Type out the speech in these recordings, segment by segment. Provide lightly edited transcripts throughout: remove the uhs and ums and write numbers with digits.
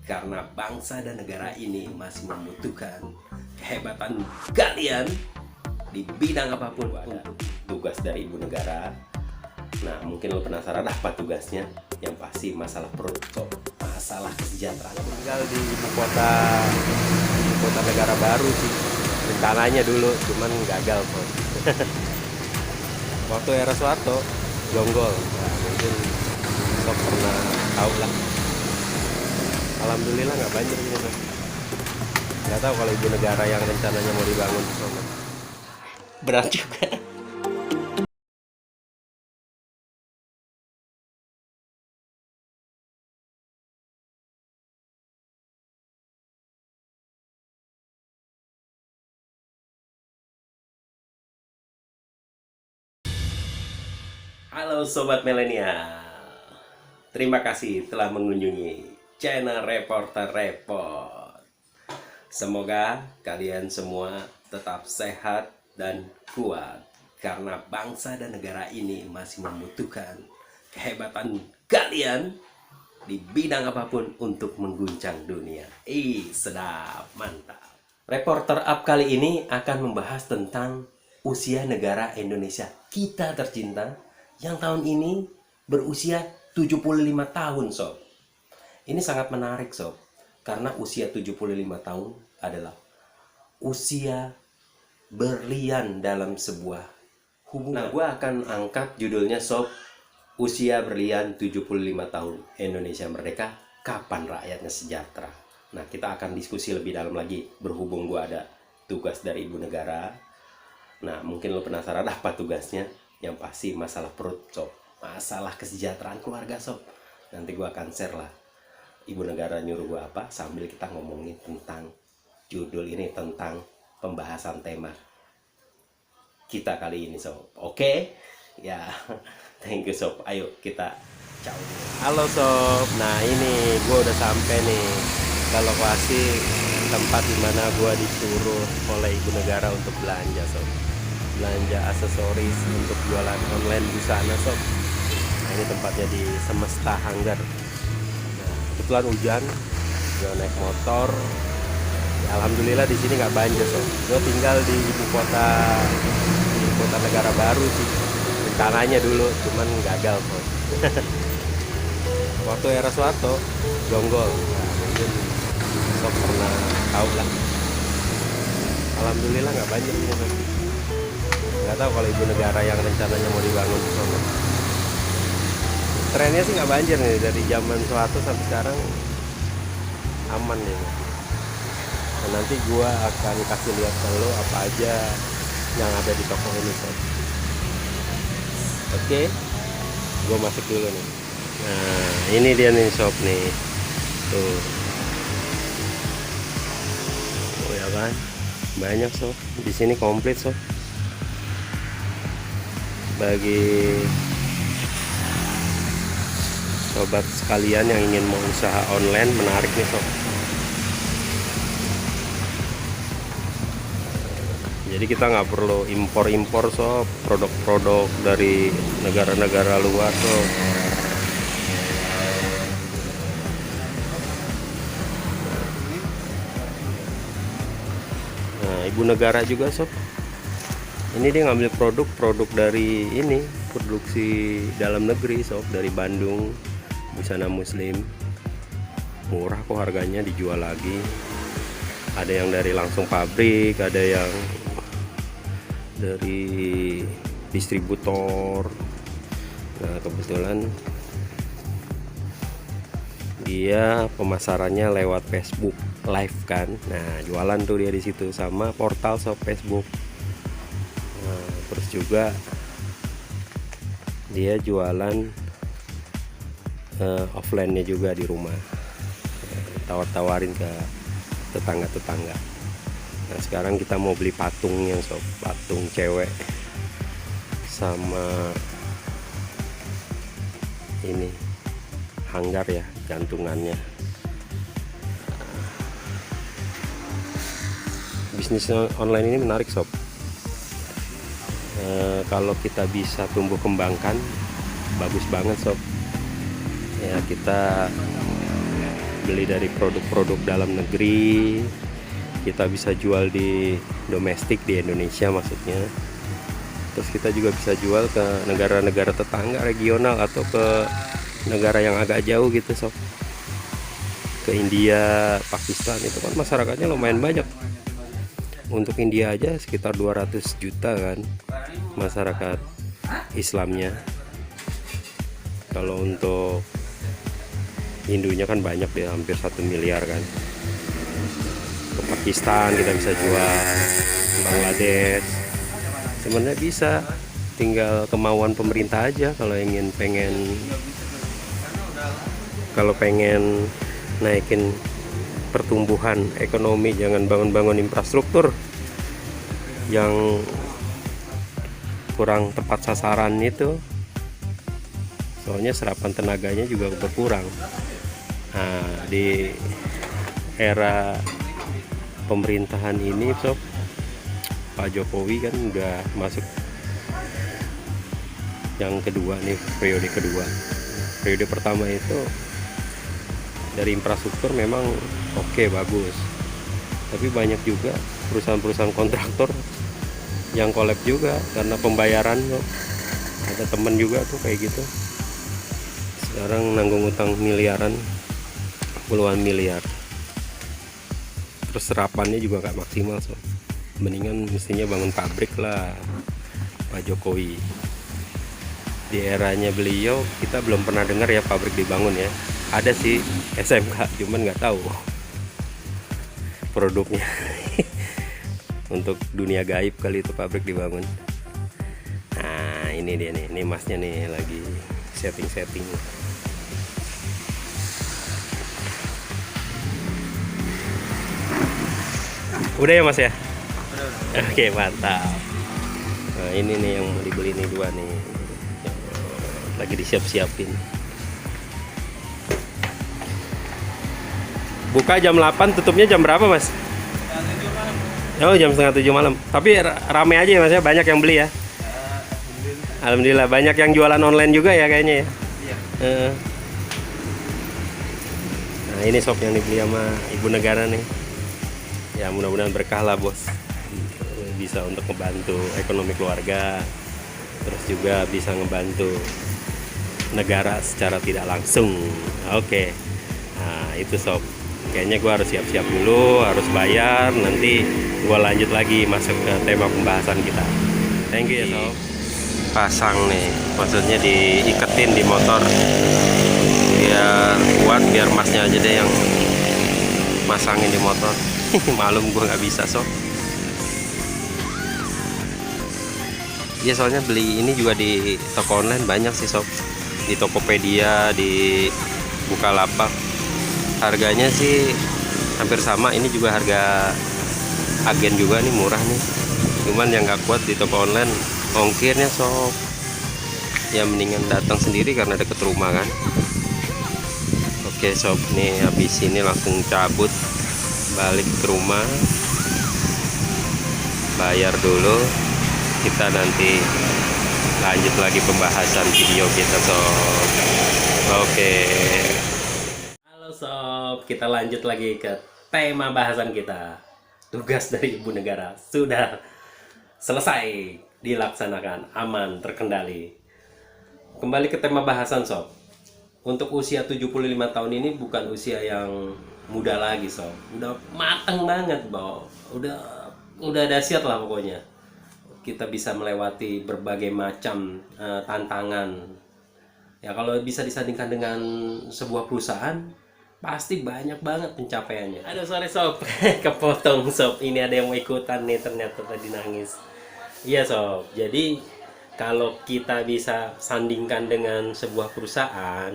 karena bangsa dan negara ini masih membutuhkan kehebatan kalian di bidang apapun. Ada tugas dari ibu negara. Nah, mungkin lo penasaran apa tugasnya? Yang pasti masalah perut, masalah kesejahteraan. Tinggal di ibu kota negara baru sih rencananya dulu, cuman gagal kok. Waktu era Soeharto Jonggol, nah, mungkin sok pernah tahu lah. Alhamdulillah nggak banjir ini Sob. Nggak tahu kalau ibu negara yang rencananya mau dibangun di sana. Berat juga. Halo Sobat Milenial, terima kasih telah mengunjungi channel Reporter Report. Semoga kalian semua tetap sehat dan kuat, karena bangsa dan negara ini masih membutuhkan kehebatan kalian di bidang apapun untuk mengguncang dunia. Sedap, mantap. Reporter Up kali ini akan membahas tentang usia negara Indonesia kita tercinta yang tahun ini berusia 75 tahun, Sob. Ini sangat menarik, Sob, karena usia 75 tahun adalah usia berlian dalam sebuah hubungan. Nah, gue akan angkat judulnya, Sob, usia berlian 75 tahun Indonesia Merdeka, kapan rakyatnya sejahtera. Nah, kita akan diskusi lebih dalam lagi, berhubung gue ada tugas dari ibu negara. Nah, mungkin lo penasaran apa tugasnya? Yang pasti masalah perut, Sob, masalah kesejahteraan keluarga, Sob. Nanti gue akan share lah ibu negara nyuruh gue apa, sambil kita ngomongin tentang judul ini, tentang pembahasan tema kita kali ini, Sob. Oke? Ya, thank you, Sob. Ayo kita ciao. Halo Sob, nah ini gue udah sampai nih ke lokasi tempat dimana gue disuruh oleh ibu negara untuk belanja, Sob. Belanja aksesoris untuk jualan online busana, Sob. Nah, ini tempatnya di Semesta Hanggar. Nah, kebetulan hujan, gue naik motor. Ya, alhamdulillah di sini nggak banjir, Sob. Gue tinggal di ibu kota negara baru sih rencananya dulu, cuman gagal, Sob. Waktu era Soeharto Jonggol, nah, mungkin sok pernah tahu lah. Alhamdulillah nggak banjir ini, Sob. Nggak tahu kalau ibu negara yang rencananya mau dibangun di sana. Trennya sih nggak banjir nih, dari zaman Soeharto sampai sekarang aman nih. Dan nanti gua akan kasih lihat ke lo apa aja yang ada di toko ini, Sob. Oke, gua masuk dulu nih. Nah, ini dia nih, Sob nih. Tuh. Oh ya kan, banyak, Sob. Di sini komplit, Sob. Bagi sobat sekalian yang ingin mau usaha online, menarik nih, Sob. Jadi kita nggak perlu impor-impor, Sob, produk-produk dari negara-negara luar, Sob. Nah, ibu negara juga, Sob. Ini dia ngambil produk dari ini, produksi dalam negeri, Sob, dari Bandung, busana muslim. Murah kok harganya, dijual lagi. Ada yang dari langsung pabrik, ada yang dari distributor. Nah, kebetulan dia pemasarannya lewat Facebook Live kan. Nah, jualan tuh dia di situ sama portal, Sob, Facebook. Nah, terus juga dia jualan offline-nya juga di rumah, tawar-tawarin ke tetangga-tetangga. Nah, sekarang kita mau beli patungnya, Sob, patung cewek sama ini hanggar ya, gantungannya. Bisnis online ini menarik, Sob. Kalau kita bisa tumbuh kembangkan, bagus banget, Sob. Ya, kita beli dari produk-produk dalam negeri, kita bisa jual di domestik di Indonesia maksudnya. Terus kita juga bisa jual ke negara-negara tetangga regional atau ke negara yang agak jauh gitu sob, ke India, Pakistan. Itu kan masyarakatnya lumayan banyak. Untuk India aja sekitar 200 juta kan masyarakat Islamnya. Kalau untuk Hindunya kan banyak ya, hampir 1 miliar kan. Ke Pakistan kita bisa jual, Bangladesh. Sebenarnya bisa, tinggal kemauan pemerintah aja. Kalau pengen naikin pertumbuhan ekonomi, jangan bangun-bangun infrastruktur yang kurang tepat sasaran itu, soalnya serapan tenaganya juga berkurang. Nah, di era pemerintahan ini sob, Pak Jokowi kan udah masuk yang kedua nih, periode kedua. Periode pertama itu dari infrastruktur memang oke, bagus, tapi banyak juga perusahaan-perusahaan kontraktor yang kolab juga karena pembayaran sob. Ada temen juga tuh kayak gitu, sekarang nanggung utang miliaran, puluhan miliar. Terus serapannya juga gak maksimal sob. Mendingan mestinya bangun pabrik lah Pak Jokowi. Di eranya beliau kita belum pernah dengar ya pabrik dibangun ya. Ada sih SMK, cuman nggak tahu produknya. Untuk dunia gaib kali itu pabrik dibangun. Nah ini dia nih, ini masnya nih lagi setting. Udah ya mas ya? Oke, mantap. Nah, ini nih yang mau dibeli nih, dua nih. Lagi disiap-siapin. Buka jam 8, tutupnya jam berapa, Mas? Oh, jam setengah 7 malam. Tapi rame aja ya, Mas ya, banyak yang beli ya. Alhamdulillah, banyak yang jualan online juga ya kayaknya ya. Nah, ini shop yang dibeli sama Ibu Negara nih. Ya, mudah-mudahan berkah lah, Bos. Bisa untuk membantu ekonomi keluarga, terus juga bisa ngebantu negara secara tidak langsung. Oke. Nah itu sob, kayaknya gue harus siap-siap dulu, harus bayar, nanti gue lanjut lagi masuk ke tema pembahasan kita. Thank you ya sob. Pasang nih, maksudnya diiketin di motor biar kuat, biar masnya aja deh yang masangin di motor. Malum gue nggak bisa sob. Ya soalnya beli ini juga di toko online banyak sih sob, di Tokopedia, di Bukalapak. Harganya sih hampir sama, ini juga harga agen juga nih, murah nih. Cuman yang nggak kuat di toko online ongkirnya sob. Ya mendingan datang sendiri karena deket rumah kan. Oke sob, nih habis ini langsung cabut balik ke rumah, bayar dulu. Kita nanti lanjut lagi pembahasan video kita sob. Oke. Halo sob, kita lanjut lagi ke tema bahasan kita. Tugas dari Ibu Negara sudah selesai dilaksanakan, aman, terkendali. Kembali ke tema bahasan sob. Untuk usia 75 tahun ini bukan usia yang muda lagi sob. Udah mateng banget, Bo. Udah dahsyat lah pokoknya. Kita bisa melewati berbagai macam tantangan. Ya kalau bisa disandingkan dengan sebuah perusahaan, pasti banyak banget pencapaiannya. Aduh sorry sob, kepotong sob. Ini ada yang mau ikutan nih, ternyata tadi nangis. Iya sob, jadi kalau kita bisa sandingkan dengan sebuah perusahaan,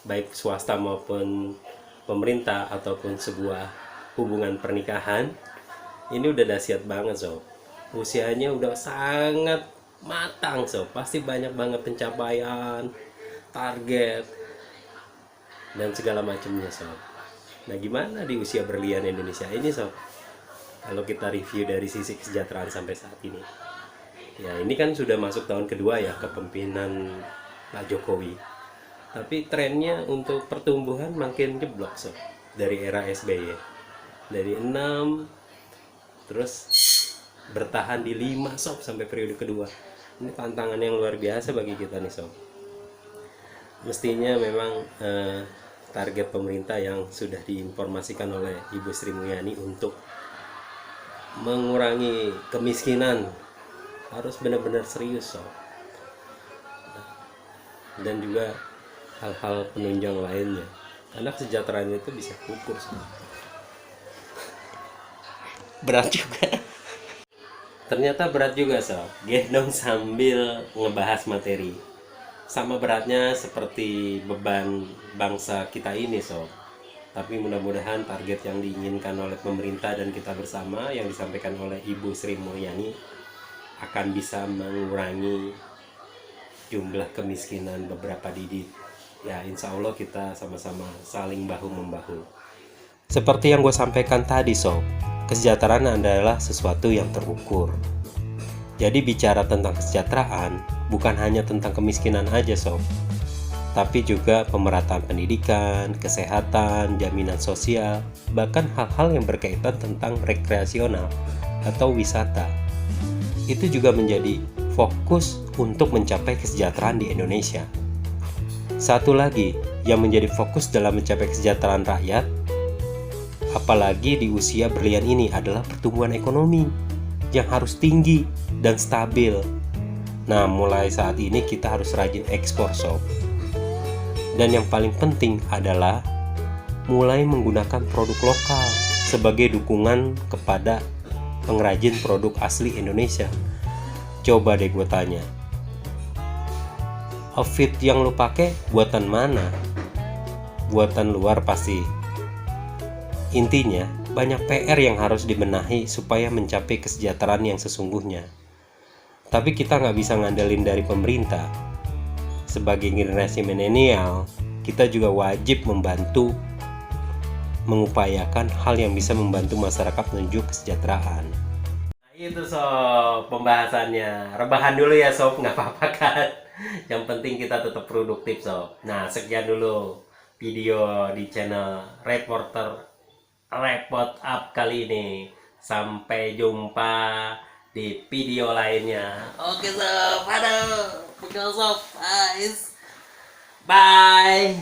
baik swasta maupun pemerintah ataupun sebuah hubungan pernikahan, ini udah dahsyat banget sob. Usianya udah sangat matang sob, pasti banyak banget pencapaian, target, dan segala macamnya sob. Nah gimana di usia berlian Indonesia ini sob, kalau kita review dari sisi kesejahteraan sampai saat ini? Ya ini kan sudah masuk tahun kedua ya kepemimpinan Pak Jokowi, tapi trennya untuk pertumbuhan makin jeblok sob. dari era SBY. Dari 6 terus bertahan di 5 sob sampai periode kedua. Ini tantangan yang luar biasa bagi kita nih sob. Mestinya memang target pemerintah yang sudah diinformasikan oleh Ibu Sri Mulyani untuk mengurangi kemiskinan harus benar-benar serius sob. Dan juga hal-hal penunjang lainnya, karena kesejahteraan itu bisa ukur sob. Berat juga. Ternyata berat juga sob, gendong sambil ngebahas materi. Sama beratnya seperti beban bangsa kita ini sob. Tapi mudah-mudahan target yang diinginkan oleh pemerintah dan kita bersama yang disampaikan oleh Ibu Sri Mulyani akan bisa mengurangi jumlah kemiskinan beberapa didit. Ya insya Allah kita sama-sama saling bahu-membahu. Seperti yang gue sampaikan tadi sob, kesejahteraan adalah sesuatu yang terukur. Jadi bicara tentang kesejahteraan bukan hanya tentang kemiskinan aja sob, tapi juga pemerataan pendidikan, kesehatan, jaminan sosial, bahkan hal-hal yang berkaitan tentang rekreasional atau wisata. Itu juga menjadi fokus untuk mencapai kesejahteraan di Indonesia. Satu lagi yang menjadi fokus dalam mencapai kesejahteraan rakyat, apalagi di usia berlian ini, adalah pertumbuhan ekonomi yang harus tinggi dan stabil. Nah, mulai saat ini kita harus rajin ekspor sob. Dan yang paling penting adalah mulai menggunakan produk lokal sebagai dukungan kepada pengrajin produk asli Indonesia. Coba deh gue tanya, outfit yang lu pakai buatan mana? Buatan luar pasti. Intinya, banyak PR yang harus dibenahi supaya mencapai kesejahteraan yang sesungguhnya. Tapi kita nggak bisa ngandelin dari pemerintah. Sebagai generasi milenial, kita juga wajib membantu mengupayakan hal yang bisa membantu masyarakat menuju kesejahteraan. Itu sob pembahasannya. Rebahan dulu ya sob, nggak apa-apa kan. Yang penting kita tetap produktif sob. Nah sekian dulu video di channel Reporter Repot Up kali ini. Sampai jumpa di video lainnya. Oke sob, aduh, pegel sob, guys. Bye.